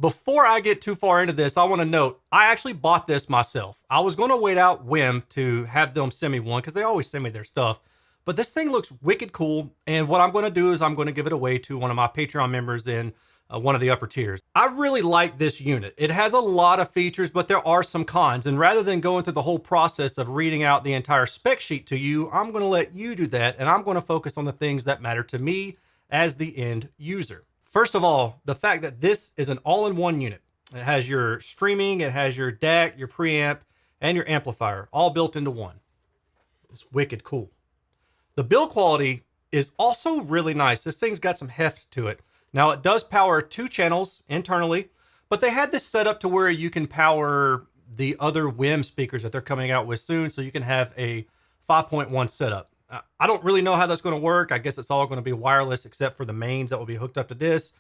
Before I get too far into this, I want to note, I actually bought this myself. I was going to wait out WiiM to have them send me one because they always send me their stuff. But this thing looks wicked cool. And what I'm going to do is I'm going to give it away to one of my Patreon members in one of the upper tiers. I really like this unit. It has a lot of features, but there are some cons. And rather than going through the whole process of reading out the entire spec sheet to you, I'm going to let you do that. And I'm going to focus on the things that matter to me as the end user. First of all, the fact that this is an all-in-one unit. It has your streaming, it has your DAC, your preamp, and your amplifier, all built into one. It's wicked cool. The build quality is also really nice. This thing's got some heft to it. Now, it does power 2 channels internally, but they had this set up to where you can power the other WiiM speakers that they're coming out with soon, so you can have a 5.1 setup. I don't really know how that's going to work. I guess it's all going to be wireless except for the mains that will be hooked up to this,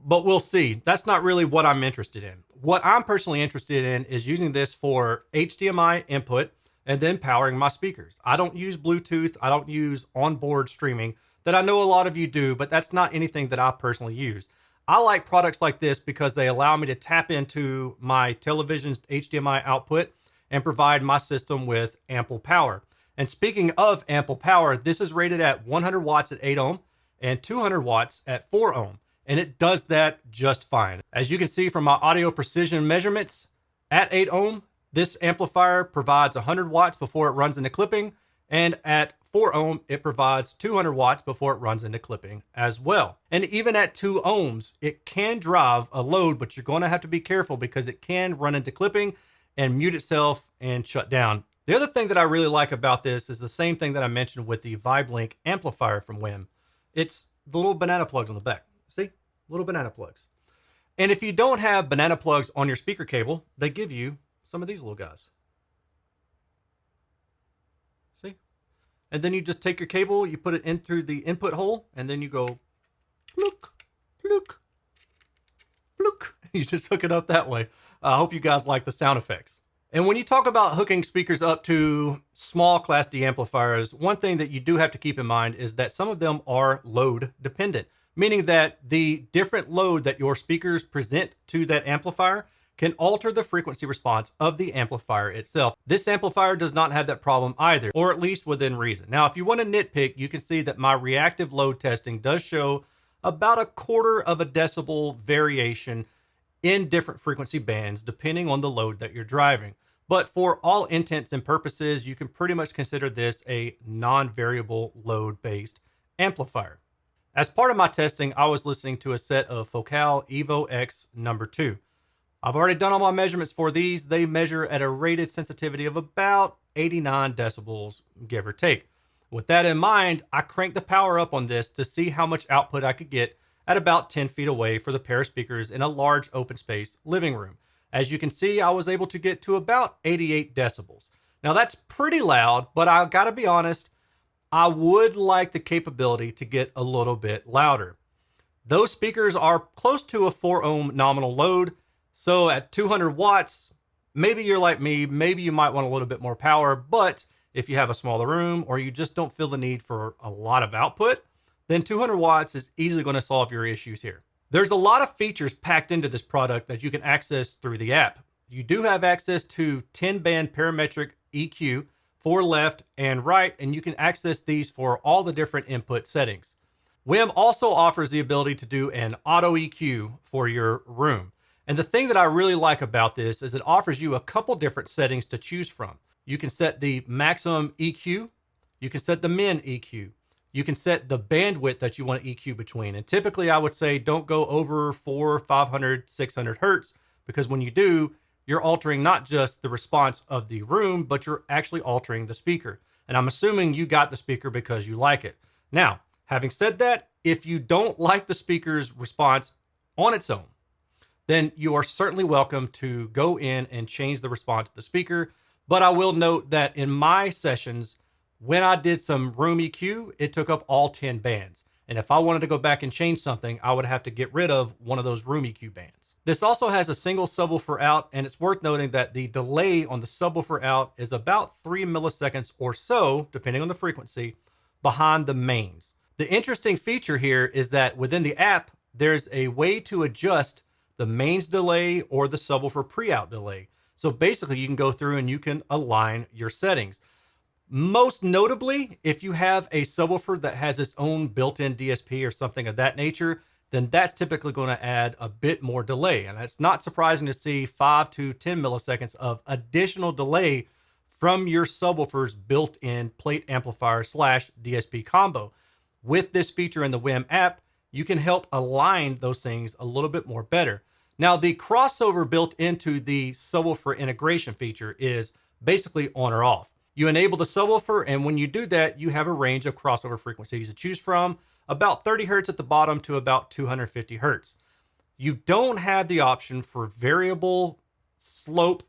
but we'll see. That's not really what I'm interested in. What I'm personally interested in is using this for HDMI input and then powering my speakers. I don't use Bluetooth. I don't use onboard streaming that I know a lot of you do, but that's not anything that I personally use. I like products like this because they allow me to tap into my television's HDMI output and provide my system with ample power. And speaking of ample power, this is rated at 100 watts at 8 ohm and 200 watts at 4 ohm. And it does that just fine. As you can see from my audio precision measurements, at 8 ohm, this amplifier provides 100 watts before it runs into clipping. And at 4 ohm, it provides 200 watts before it runs into clipping as well. And even at 2 ohms, it can drive a load, but you're going to have to be careful because it can run into clipping and mute itself and shut down. The other thing that I really like about this is the same thing that I mentioned with the VibeLink amplifier from WiiM. It's the little banana plugs on the back. See? Little banana plugs. And if you don't have banana plugs on your speaker cable, they give you some of these little guys. See? And then you just take your cable, you put it in through the input hole, and then you go blook, blook, blook. You just hook it up that way. I hope you guys like the sound effects. And when you talk about hooking speakers up to small Class D amplifiers, one thing that you do have to keep in mind is that some of them are load dependent, meaning that the different load that your speakers present to that amplifier can alter the frequency response of the amplifier itself. This amplifier does not have that problem either, or at least within reason. Now, if you want to nitpick, you can see that my reactive load testing does show about 1/4 of a decibel variation in different frequency bands, depending on the load that you're driving. But for all intents and purposes, you can pretty much consider this a non-variable load-based amplifier. As part of my testing, I was listening to a set of Focal Evo X number 2. I've already done all my measurements for these. They measure at a rated sensitivity of about 89 decibels, give or take. With that in mind, I cranked the power up on this to see how much output I could get at about 10 feet away for the pair of speakers in a large open space living room. As you can see, I was able to get to about 88 decibels. Now that's pretty loud, but I gotta be honest, I would like the capability to get a little bit louder. Those speakers are close to a 4 ohm nominal load, so at 200 watts, maybe you're like me, maybe you might want a little bit more power, but if you have a smaller room or you just don't feel the need for a lot of output, then 200 watts is easily going to solve your issues here. There's a lot of features packed into this product that you can access through the app. You do have access to 10-band parametric EQ for left and right, and you can access these for all the different input settings. WiiM also offers the ability to do an auto EQ for your room. And the thing that I really like about this is it offers you a couple different settings to choose from. You can set the maximum EQ, you can set the min EQ, you can set the bandwidth that you want to EQ between. And typically I would say don't go over 400, 500, 600 hertz, because when you do, you're altering not just the response of the room, but you're actually altering the speaker. And I'm assuming you got the speaker because you like it. Now, having said that, if you don't like the speaker's response on its own, then you are certainly welcome to go in and change the response of the speaker. But I will note that in my sessions, when I did some room EQ, it took up all 10 bands. And if I wanted to go back and change something, I would have to get rid of one of those room EQ bands. This also has a single subwoofer out, and it's worth noting that the delay on the subwoofer out is about 3 milliseconds or so, depending on the frequency, behind the mains. The interesting feature here is that within the app, there's a way to adjust the mains delay or the subwoofer pre-out delay. So basically you can go through and you can align your settings. Most notably, if you have a subwoofer that has its own built-in DSP or something of that nature, then that's typically going to add a bit more delay. And it's not surprising to see 5 to 10 milliseconds of additional delay from your subwoofer's built-in plate amplifier / DSP combo. With this feature in the WiiM app, you can help align those things a little bit more better. Now, the crossover built into the subwoofer integration feature is basically on or off. You enable the subwoofer, and when you do that, you have a range of crossover frequencies to choose from, about 30 hertz at the bottom to about 250 hertz. You don't have the option for variable slope,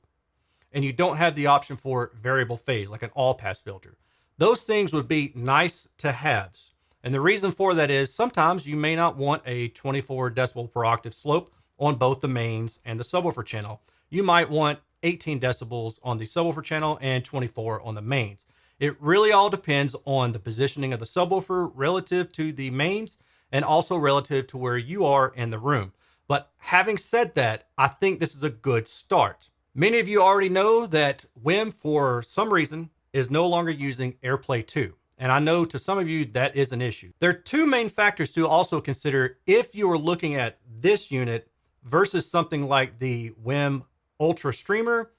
and you don't have the option for variable phase, like an all-pass filter. Those things would be nice to haves. And the reason for that is sometimes you may not want a 24 decibel per octave slope on both the mains and the subwoofer channel. You might want 18 decibels on the subwoofer channel and 24 on the mains. It really all depends on the positioning of the subwoofer relative to the mains and also relative to where you are in the room. But having said that, I think this is a good start. Many of you already know that WiiM, for some reason, is no longer using AirPlay 2. And I know to some of you that is an issue. There are two main factors to also consider if you are looking at this unit versus something like the WiiM Ultra Streamer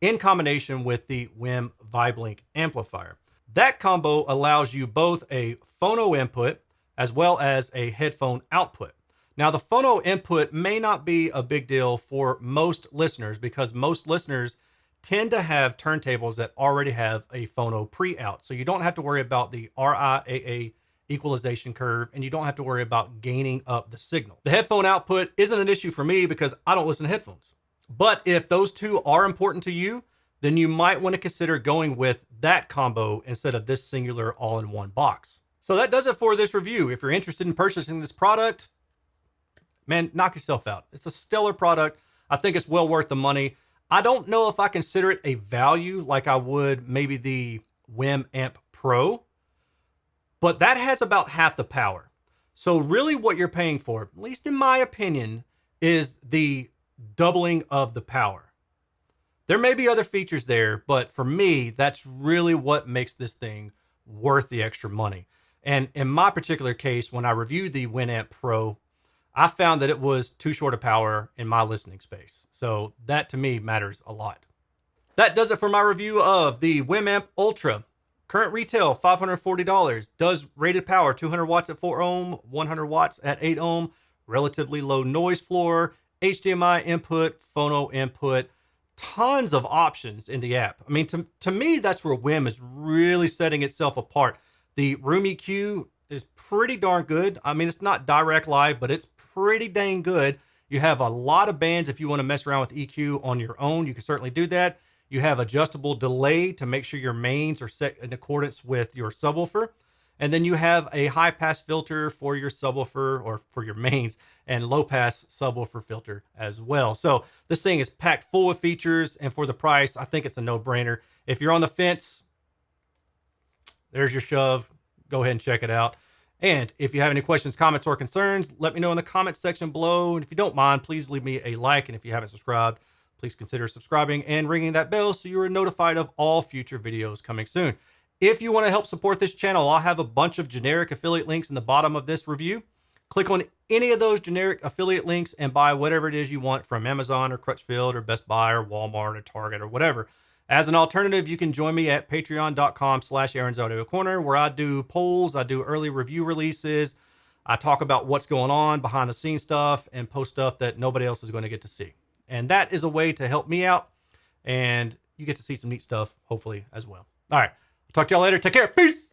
in combination with the WiiM VibeLink amplifier. That combo allows you both a phono input as well as a headphone output. Now, the phono input may not be a big deal for most listeners because most listeners tend to have turntables that already have a phono pre-out. So you don't have to worry about the RIAA equalization curve, and you don't have to worry about gaining up the signal. The headphone output isn't an issue for me because I don't listen to headphones. But if those two are important to you, then you might want to consider going with that combo instead of this singular all-in-one box. So that does it for this review. If you're interested in purchasing this product, man, knock yourself out. It's a stellar product. I think it's well worth the money. I don't know if I consider it a value like I would maybe the WiiM Amp Pro, but that has about half the power. So really what you're paying for, at least in my opinion, is the doubling of the power. There may be other features there, but for me, that's really what makes this thing worth the extra money. And in my particular case, when I reviewed the WiiM Amp Pro, I found that it was too short of power in my listening space. So that to me matters a lot. That does it for my review of the WiiM Amp Ultra. Current retail, $540. Does rated power, 200 watts at 4 ohm, 100 watts at 8 ohm, relatively low noise floor, HDMI input, phono input, tons of options in the app. I mean, to me, that's where WiiM is really setting itself apart. The room EQ is pretty darn good. I mean, it's not direct live, but it's pretty dang good. You have a lot of bands. If you want to mess around with EQ on your own, you can certainly do that. You have adjustable delay to make sure your mains are set in accordance with your subwoofer. And then you have a high pass filter for your subwoofer or for your mains and low pass subwoofer filter as well. So this thing is packed full of features, and for the price, I think it's a no-brainer. If you're on the fence, there's your shove. Go ahead and check it out. And if you have any questions, comments, or concerns, let me know in the comments section below. And if you don't mind, please leave me a like. And if you haven't subscribed, please consider subscribing and ringing that bell so you are notified of all future videos coming soon. If you want to help support this channel, I'll have a bunch of generic affiliate links in the bottom of this review. Click on any of those generic affiliate links and buy whatever it is you want from Amazon or Crutchfield or Best Buy or Walmart or Target or whatever. As an alternative, you can join me at patreon.com/Erin's Audio Corner, where I do polls, I do early review releases, I talk about what's going on, behind the scenes stuff, and post stuff that nobody else is going to get to see. And that is a way to help me out, and you get to see some neat stuff, hopefully, as well. All right. Talk to y'all later. Take care. Peace.